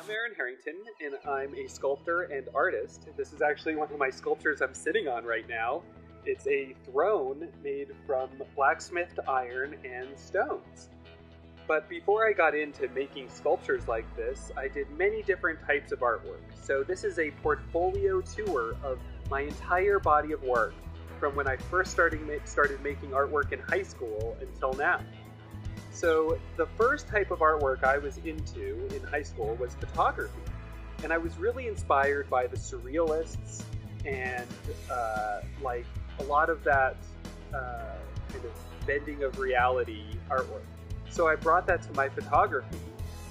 I'm Harrington, and I'm a sculptor and artist. This is actually one of my sculptures I'm sitting on right now. It's a throne made from blacksmithed iron and stones. But before I got into making sculptures like this, I did many different types of artwork. So this is a portfolio tour of my entire body of work from when I first started making artwork in high school until now. So the first type of artwork I was into in high school was photography. And I was really inspired by the surrealists and like a lot of that kind of bending of reality artwork. So I brought that to my photography,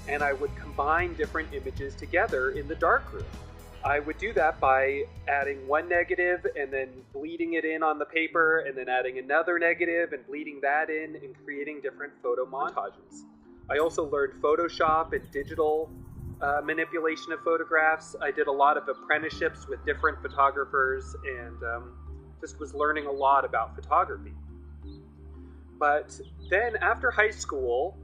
and I would combine different images together in the darkroom. I would do that by adding one negative and then bleeding it in on the paper, and then adding another negative and bleeding that in, and creating different photo montages. I also learned Photoshop and digital manipulation of photographs. I did a lot of apprenticeships with different photographers, and just was learning a lot about photography. But then after high school,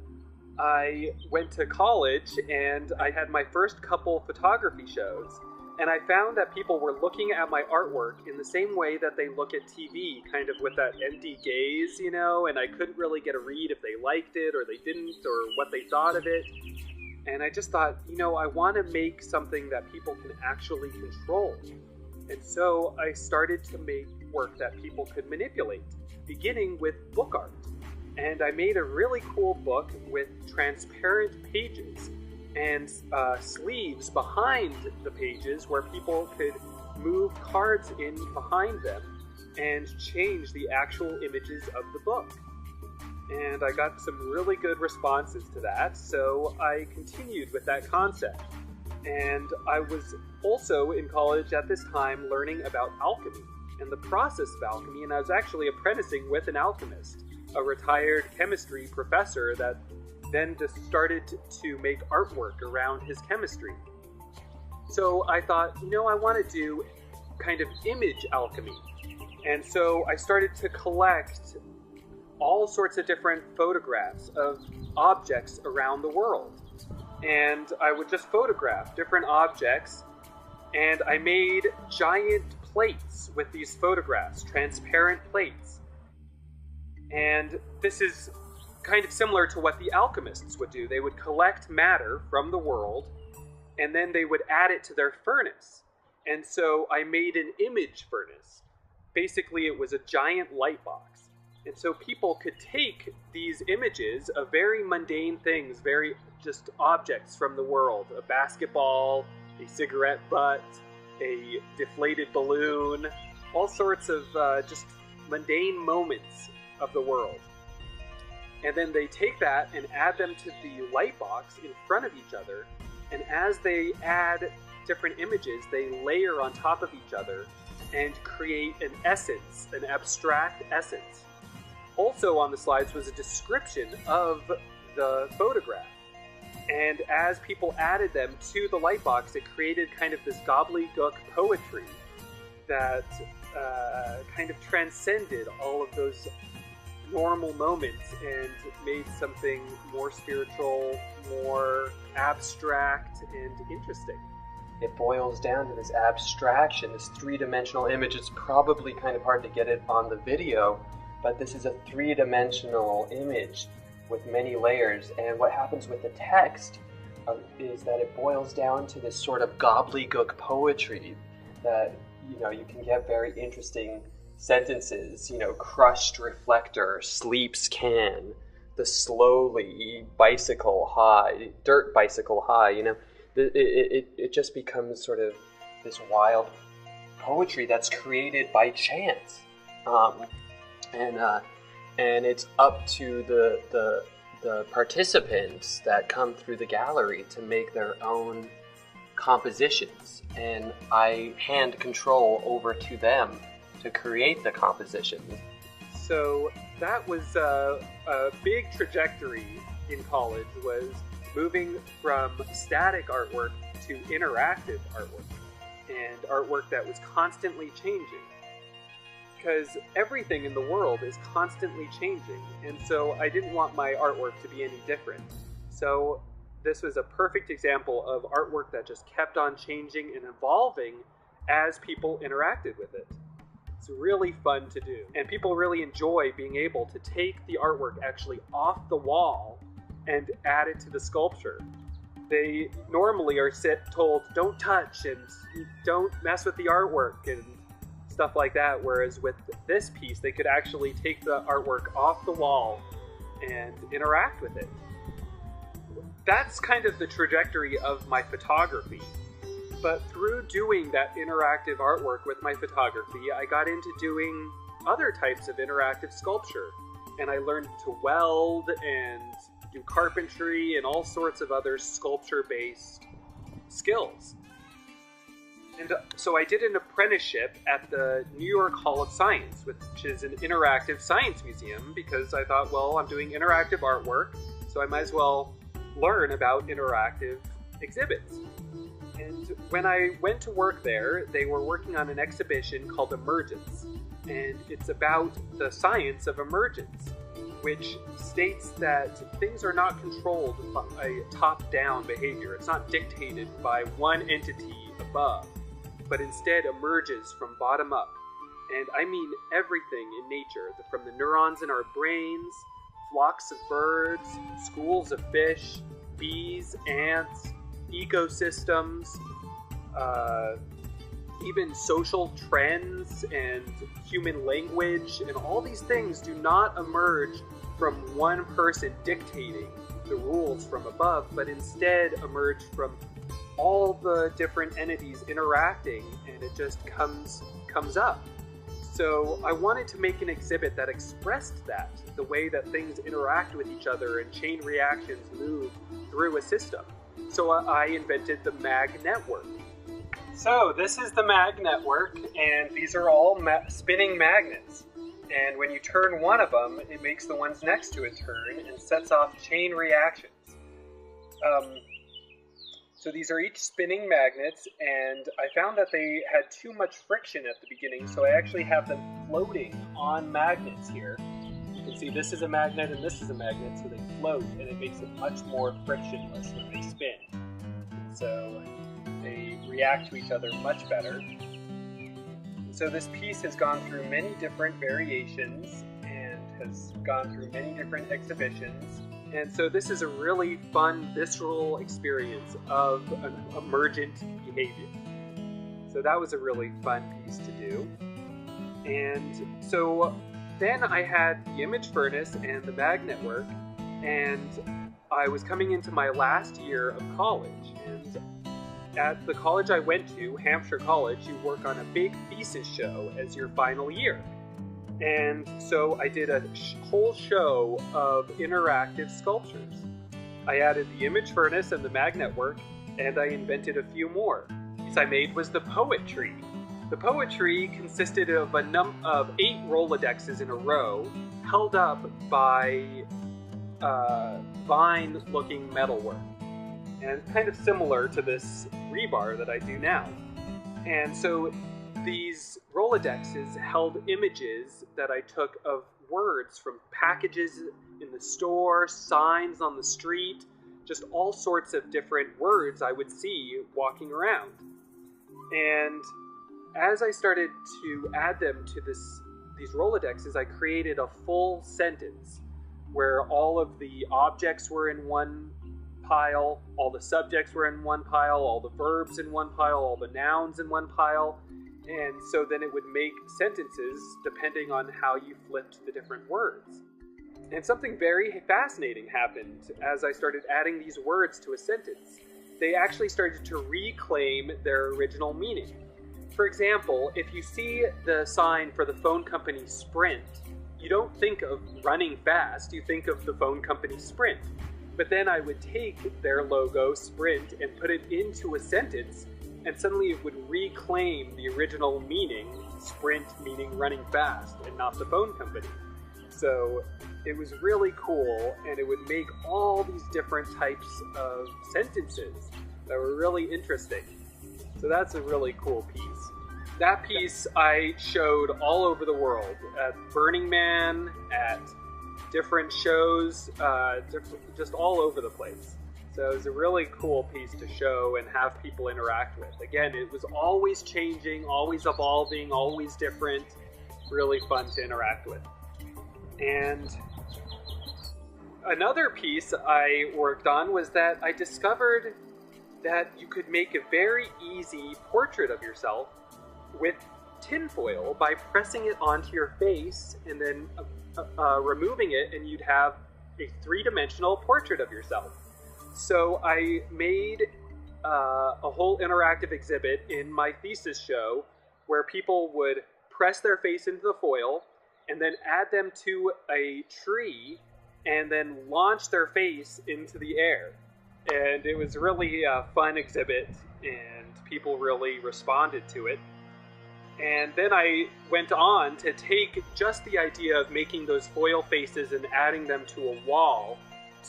I went to college and I had my first couple photography shows. And I found that people were looking at my artwork in the same way that they look at TV, kind of with that empty gaze, you know, and I couldn't really get a read if they liked it or they didn't or what they thought of it. And I just thought, you know, I want to make something that people can actually control. And so I started to make work that people could manipulate, beginning with book art. And I made a really cool book with transparent pages and sleeves behind the pages where people could move cards in behind them and change the actual images of the book. And I got some really good responses to that, so I continued with that concept. And I was also in college at this time learning about alchemy and the process of alchemy, and I was actually apprenticing with an alchemist, a retired chemistry professor that then just started to make artwork around his chemistry. So I thought, you know, I want to do kind of image alchemy. And so I started to collect all sorts of different photographs of objects around the world. And I would just photograph different objects, and I made giant plates with these photographs, transparent plates. And this is kind of similar to what the alchemists would do. They would collect matter from the world, and then they would add it to their furnace. And so I made an image furnace. Basically, it was a giant light box. And so people could take these images of very mundane things, very just objects from the world, a basketball, a cigarette butt, a deflated balloon, all sorts of just mundane moments of the world. And then they take that and add them to the light box in front of each other. And as they add different images, they layer on top of each other and create an essence, an abstract essence. Also on the slides was a description of the photograph. And as people added them to the light box, it created kind of this gobbledygook poetry that kind of transcended all of those normal moments and made something more spiritual, more abstract, and interesting. It boils down to this abstraction, this three-dimensional image. It's probably kind of hard to get it on the video, but this is a three-dimensional image with many layers, and what happens with the text is that it boils down to this sort of gobbledygook poetry that, you know, you can get very interesting sentences, you know, crushed reflector, sleeps can, the slowly bicycle high, dirt bicycle high, you know, it just becomes sort of this wild poetry that's created by chance, and it's up to the participants that come through the gallery to make their own compositions, and I hand control over to them to create the composition. So that was a big trajectory in college, was moving from static artwork to interactive artwork, and artwork that was constantly changing. Because everything in the world is constantly changing, and so I didn't want my artwork to be any different. So this was a perfect example of artwork that just kept on changing and evolving as people interacted with it. It's really fun to do. And people really enjoy being able to take the artwork actually off the wall and add it to the sculpture. They normally are told, don't touch and don't mess with the artwork and stuff like that, whereas with this piece, they could actually take the artwork off the wall and interact with it. That's kind of the trajectory of my photography. But through doing that interactive artwork with my photography, I got into doing other types of interactive sculpture. And I learned to weld and do carpentry and all sorts of other sculpture-based skills. And so I did an apprenticeship at the New York Hall of Science, which is an interactive science museum, because I thought, well, I'm doing interactive artwork, so I might as well learn about interactive exhibits. And when I went to work there, they were working on an exhibition called Emergence. And it's about the science of emergence, which states that things are not controlled by top-down behavior. It's not dictated by one entity above, but instead emerges from bottom up. And I mean everything in nature, from the neurons in our brains, flocks of birds, schools of fish, bees, ants, ecosystems, even social trends and human language, and all these things do not emerge from one person dictating the rules from above, but instead emerge from all the different entities interacting, and it just comes up. So I wanted to make an exhibit that expressed that, the way that things interact with each other and chain reactions move through a system. So I invented the mag network. So this is the mag network, and these are all spinning magnets. And when you turn one of them, it makes the ones next to it turn and sets off chain reactions. So these are each spinning magnets, and I found that they had too much friction at the beginning, so I actually have them floating on magnets here. You can see this is a magnet and this is a magnet, so they float, and it makes it much more frictionless when they spin. So they react to each other much better. So this piece has gone through many different variations and has gone through many different exhibitions. And so this is a really fun, visceral experience of an emergent behavior. So that was a really fun piece to do. And so then I had the image furnace and the mag network, and I was coming into my last year of college. And at the college I went to, Hampshire College, you work on a big thesis show as your final year. And so I did a whole show of interactive sculptures. I added the image furnace and the mag network, and I invented a few more. The piece I made was the poet tree. The poet tree consisted of of 8 Rolodexes in a row, held up by vine-looking metalwork, and kind of similar to this rebar that I do now. And so these Rolodexes held images that I took of words from packages in the store, signs on the street, just all sorts of different words I would see walking around. And as I started to add them to these Rolodexes, I created a full sentence where all of the objects were in one pile, all the subjects were in one pile, all the verbs in one pile, all the nouns in one pile. And so then it would make sentences depending on how you flipped the different words. And something very fascinating happened as I started adding these words to a sentence. They actually started to reclaim their original meaning. For example, if you see the sign for the phone company Sprint, you don't think of running fast, you think of the phone company Sprint. But then I would take their logo, Sprint, and put it into a sentence, and suddenly it would reclaim the original meaning, Sprint meaning running fast, and not the phone company. So it was really cool, and it would make all these different types of sentences that were really interesting. So that's a really cool piece. That piece I showed all over the world, at Burning Man, at different shows, just all over the place. So it was a really cool piece to show and have people interact with. Again, it was always changing, always evolving, always different. Really fun to interact with. And another piece I worked on was that I discovered that you could make a very easy portrait of yourself with tinfoil by pressing it onto your face and then removing it, and you'd have a three-dimensional portrait of yourself. So I made a whole interactive exhibit in my thesis show where people would press their face into the foil and then add them to a tree and then launch their face into the air. And it was really a fun exhibit, and people really responded to it. And then I went on to take just the idea of making those foil faces and adding them to a wall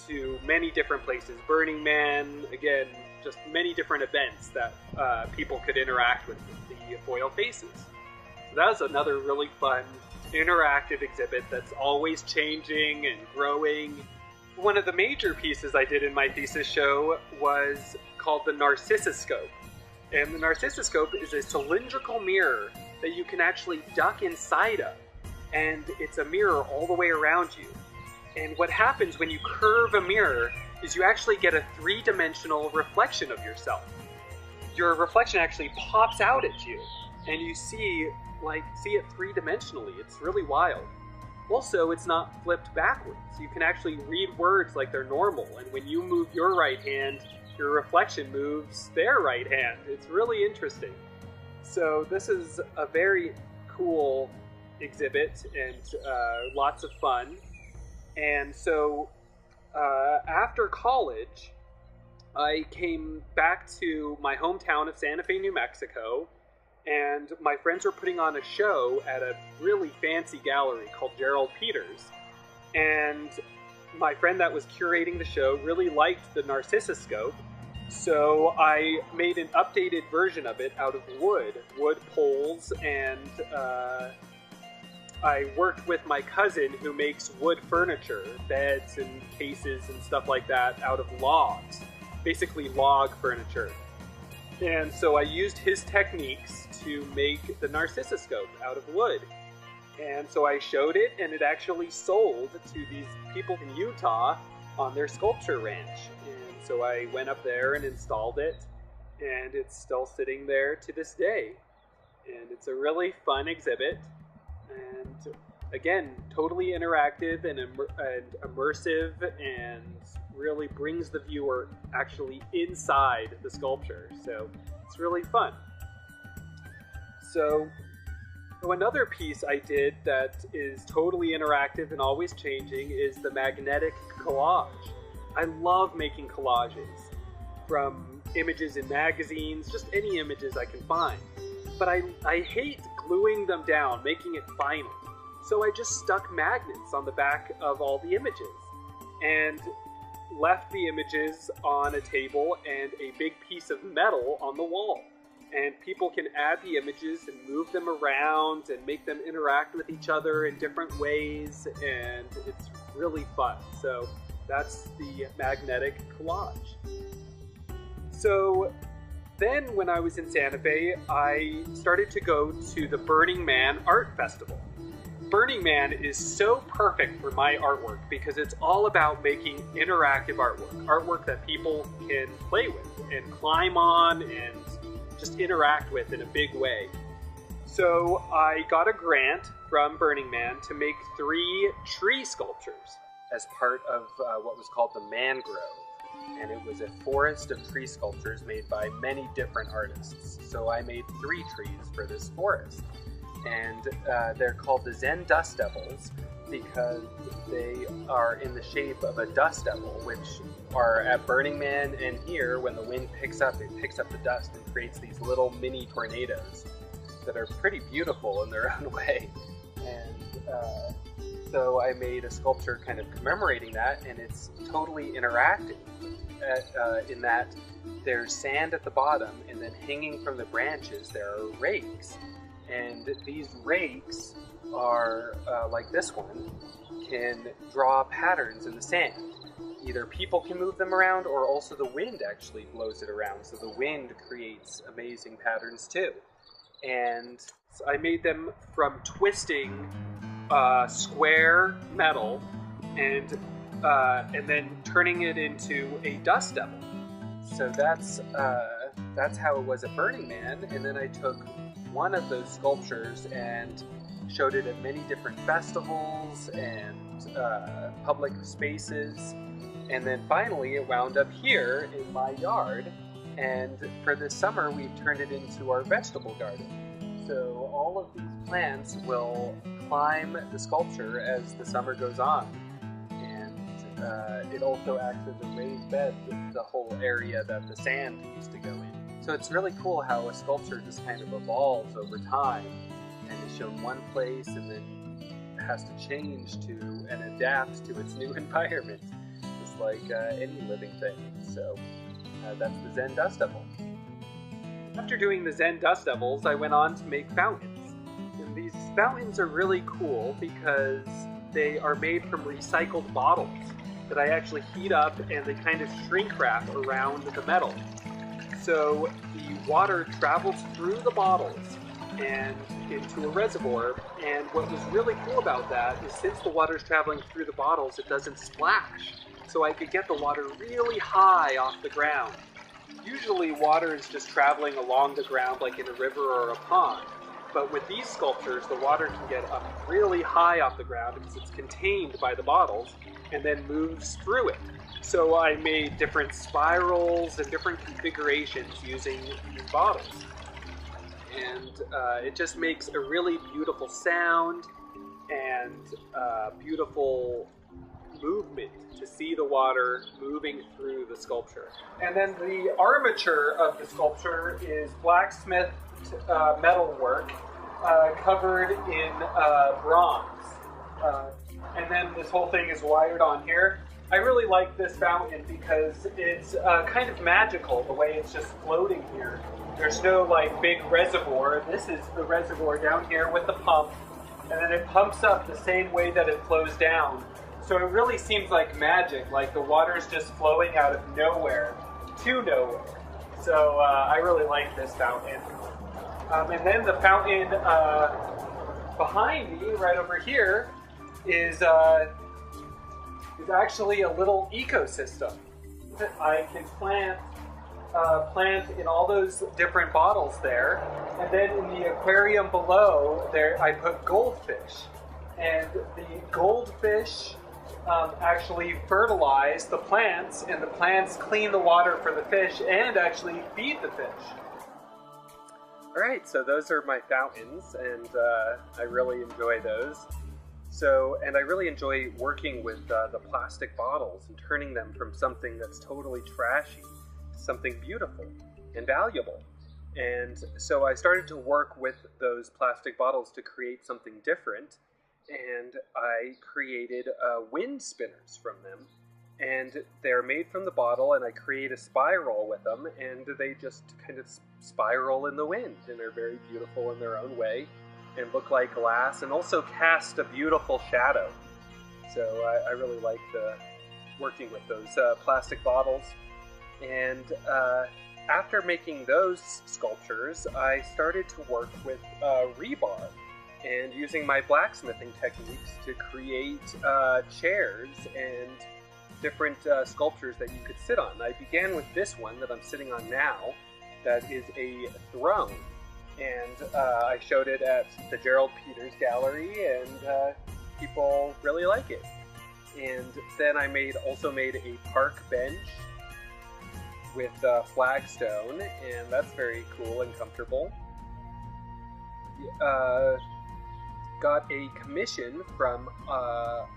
to many different places. Burning Man, again, just many different events that people could interact with the foil faces. So that was another really fun interactive exhibit that's always changing and growing. One of the major pieces I did in my thesis show was called the narcissoscope. And the narcissoscope is a cylindrical mirror that you can actually duck inside of. And it's a mirror all the way around you. And what happens when you curve a mirror is you actually get a three-dimensional reflection of yourself. Your reflection actually pops out at you, and you see it three-dimensionally. It's really wild. Also, it's not flipped backwards. You can actually read words like they're normal, and when you move your right hand, your reflection moves their right hand. It's really interesting. So this is a very cool exhibit and lots of fun. And so after college, I came back to my hometown of Santa Fe, New Mexico, and my friends were putting on a show at a really fancy gallery called Gerald Peters. And my friend that was curating the show really liked the narcissoscope, so I made an updated version of it out of wood poles, and I worked with my cousin who makes wood furniture, beds and cases and stuff like that out of logs, basically log furniture. And so I used his techniques to make the narcissoscope out of wood. And so I showed it, and it actually sold to these people in Utah on their sculpture ranch. And so I went up there and installed it, and it's still sitting there to this day. And it's a really fun exhibit. And again, totally interactive and immersive, and really brings the viewer actually inside the sculpture. So it's really fun. So another piece I did that is totally interactive and always changing is the magnetic collage. I love making collages from images in magazines, just any images I can find. But I hate gluing them down, making it final. So I just stuck magnets on the back of all the images and left the images on a table and a big piece of metal on the wall. And people can add the images and move them around and make them interact with each other in different ways, and it's really fun. So that's the magnetic collage. So then when I was in Santa Fe, I started to go to the Burning Man Art Festival. Burning Man is so perfect for my artwork because it's all about making interactive artwork that people can play with and climb on and just interact with in a big way. So I got a grant from Burning Man to make 3 tree sculptures as part of what was called the Mangrove. And it was a forest of tree sculptures made by many different artists. So I made 3 trees for this forest. And they're called the Zen Dust Devils because they are in the shape of a dust devil, which are at Burning Man and here, when the wind picks up, it picks up the dust and creates these little mini tornadoes that are pretty beautiful in their own way. And so I made a sculpture kind of commemorating that, and it's totally interactive in that there's sand at the bottom, and then hanging from the branches there are rakes. And these rakes are, like this one, can draw patterns in the sand. either people can move them around or also the wind actually blows it around. So the wind creates amazing patterns too. And so I made them from twisting square metal and then turning it into a dust devil. So that's how it was at Burning Man. And then I took one of those sculptures and showed it at many different festivals and public spaces. And then finally it wound up here in my yard. And for this summer, we've turned it into our vegetable garden. So all of these plants will climb the sculpture as the summer goes on. And it also acts as a raised bed with the whole area that the sand used to go in. So it's really cool how a sculpture just kind of evolves over time and is shown one place and then has to change to and adapt to its new environment, just like any living thing. So that's the Zen Dust Devil. After doing the Zen Dust Devils, I went on to make fountains. And these fountains are really cool because they are made from recycled bottles that I actually heat up and they kind of shrink wrap around the metal. So the water travels through the bottles and into a reservoir, and what was really cool about that is since the water is traveling through the bottles, it doesn't splash. So I could get the water really high off the ground. Usually water is just traveling along the ground like in a river or a pond, but with these sculptures the water can get up really high off the ground because it's contained by the bottles and then moves through it. So I made different spirals and different configurations using these bottles. And it just makes a really beautiful sound and beautiful movement to see the water moving through the sculpture. And then the armature of the sculpture is blacksmith metalwork covered in bronze. And then this whole thing is wired on here. I really like this fountain because it's kind of magical the way it's just floating here. There's no like big reservoir. This is the reservoir down here with the pump, and then it pumps up the same way that it flows down. So it really seems like magic, like the water's just flowing out of nowhere to nowhere. So I really like this fountain. And then the fountain behind me, right over here, is actually a little ecosystem. I can plant in all those different bottles there, and then in the aquarium below there I put goldfish, and the goldfish actually fertilize the plants, and the plants clean the water for the fish and actually feed the fish. Alright, so those are my fountains, and I really enjoy those. So, and I really enjoy working with the plastic bottles and turning them from something that's totally trashy to something beautiful and valuable. And so I started to work with those plastic bottles to create something different, and I created wind spinners from them. And they're made from the bottle, and I create a spiral with them, and they just kind of spiral in the wind, and they're very beautiful in their own way, and look like glass, and also cast a beautiful shadow. So I really like working with those plastic bottles. And after making those sculptures, I started to work with rebar, and using my blacksmithing techniques to create chairs and different sculptures that you could sit on. I began with this one that I'm sitting on now, that is a throne. And I showed it at the Gerald Peters Gallery, and people really like it. And then I also made a park bench with flagstone, and that's very cool and comfortable. Got a commission from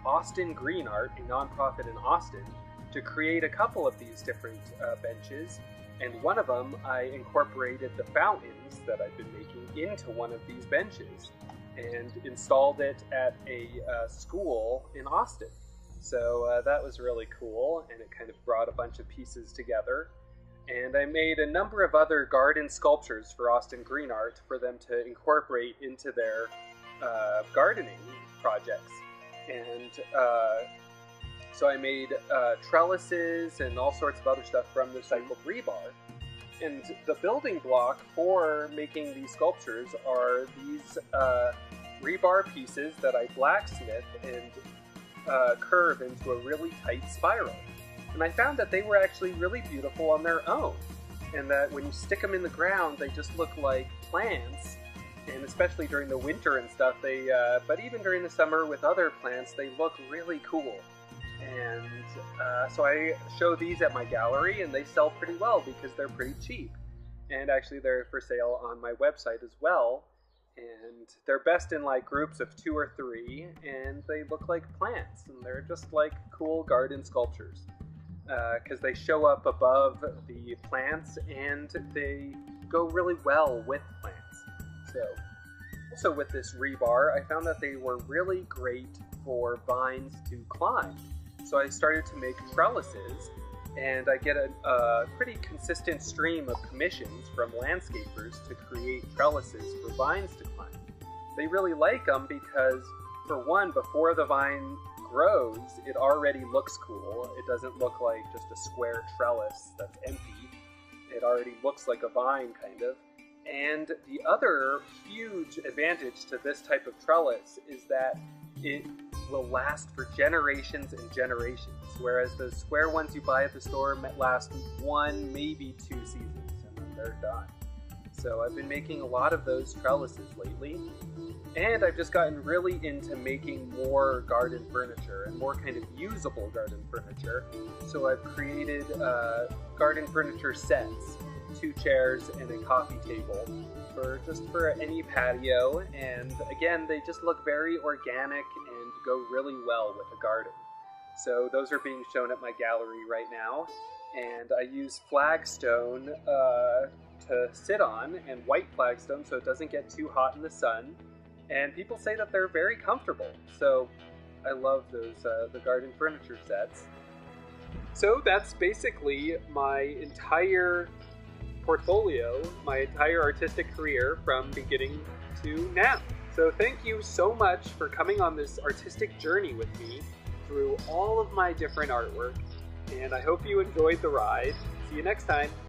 Austin Green Art, a nonprofit in Austin, to create a couple of these different benches. And one of them, I incorporated the fountains that I've been making into one of these benches and installed it at a school in Austin. So that was really cool, and it kind of brought a bunch of pieces together. And I made a number of other garden sculptures for Austin Green Art for them to incorporate into their gardening projects. And So I made trellises and all sorts of other stuff from this site called rebar. And the building block for making these sculptures are these rebar pieces that I blacksmith and curve into a really tight spiral. And I found that they were actually really beautiful on their own, and that when you stick them in the ground, they just look like plants. And especially during the winter and stuff, but even during the summer with other plants, they look really cool. And so I show these at my gallery, and they sell pretty well because they're pretty cheap. And actually, they're for sale on my website as well. And they're best in like groups of 2 or 3, and they look like plants, and they're just like cool garden sculptures. Because they show up above the plants, and they go really well with plants. So, also with this rebar, I found that they were really great for vines to climb. So I started to make trellises, and I get a pretty consistent stream of commissions from landscapers to create trellises for vines to climb. They really like them because, for one, before the vine grows, it already looks cool. It doesn't look like just a square trellis that's empty. It already looks like a vine, kind of. And the other huge advantage to this type of trellis is that it will last for generations and generations, whereas the square ones you buy at the store last 1, maybe 2 seasons, and then they're done. So I've been making a lot of those trellises lately, and I've just gotten really into making more garden furniture and more kind of usable garden furniture. So I've created garden furniture sets, 2 chairs and a coffee table for any patio, and again, they just look very organic and go really well with a garden. So those are being shown at my gallery right now, and I use flagstone to sit on, and white flagstone so it doesn't get too hot in the sun, and people say that they're very comfortable. So I love those the garden furniture sets. So that's basically my entire portfolio, my entire artistic career from beginning to now. So thank you so much for coming on this artistic journey with me through all of my different artwork, and I hope you enjoyed the ride. See you next time.